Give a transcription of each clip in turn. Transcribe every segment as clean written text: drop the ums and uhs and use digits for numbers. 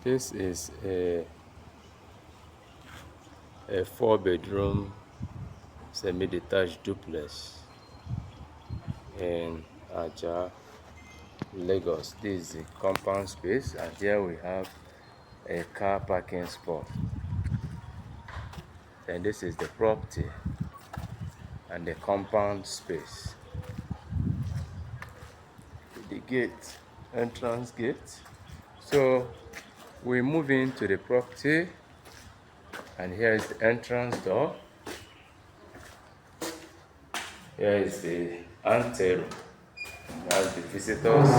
This is a 4-bedroom semi-detached duplex in AJAH, Lagos. This is the compound space, and here we have a car parking spot. And this is the property and the compound space. The gate, entrance gate. So we move into the property, and here is the entrance door. Here is the anteroom. That's the visitors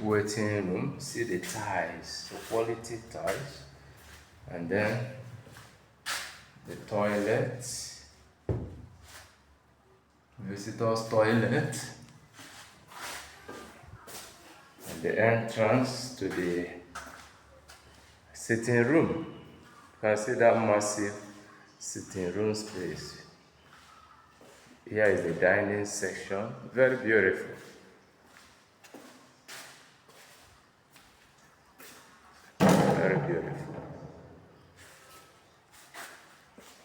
waiting room. See the tiles, the quality tiles, and then the toilet, visitors toilet, and the entrance to the sitting room. You can see that massive sitting room space. Here is the dining section, very beautiful. Very beautiful.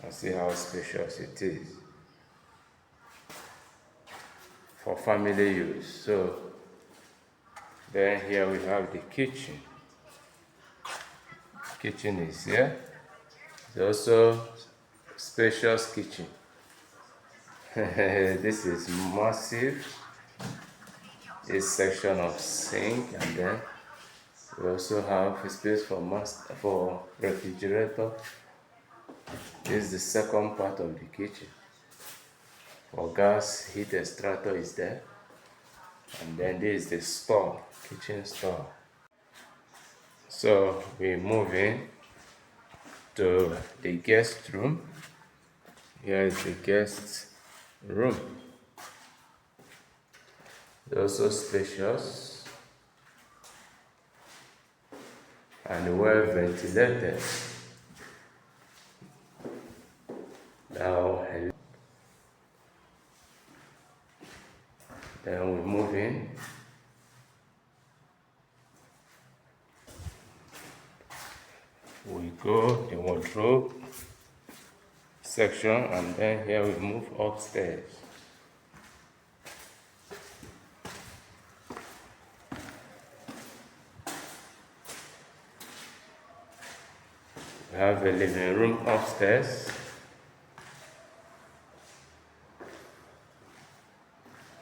And see how spacious it is for family use. So then here we have the kitchen. Kitchen is here. It's also spacious kitchen. This is massive. This section of sink, and then we also have a space for refrigerator. This is the second part of the kitchen. For gas, heat extractor is there, and then this is the store, kitchen store. So we move in to the guest room. Here is the guest room. It's also spacious and well ventilated. Now, then we move in. We go the wardrobe section, and then here we move upstairs. We have a living room upstairs.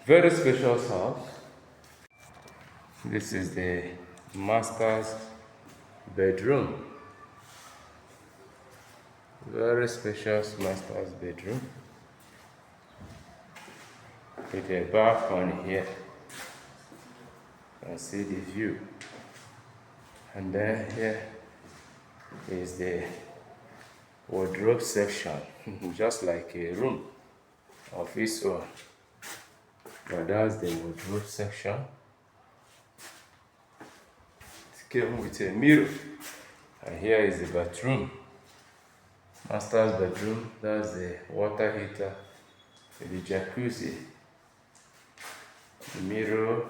Very spacious house. This is the master's bedroom. Very spacious master's bedroom with a balcony here. You can see the view. And then here is the wardrobe section, just like a room of its own. But that's the wardrobe section. It came with a mirror. And here is the bathroom. Master's bedroom. That's the water heater, the jacuzzi, the mirror,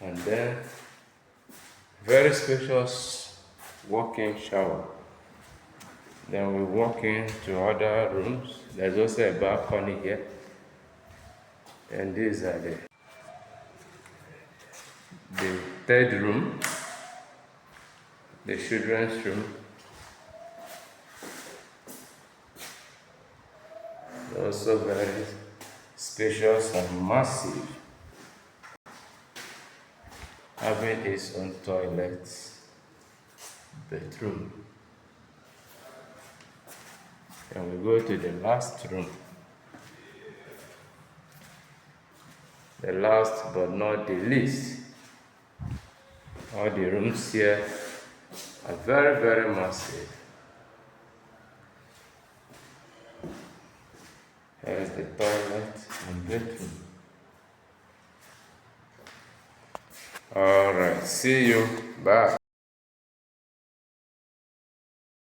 and then very spacious walk-in shower. Then we walk into other rooms. There's also a balcony here. And these are the third room, the children's room. Also very spacious and massive, having its own toilet, bedroom. And we go to the last room. The last but not the least. All the rooms here are very, very massive. Here's the toilet and bedroom. Alright, see you. Bye.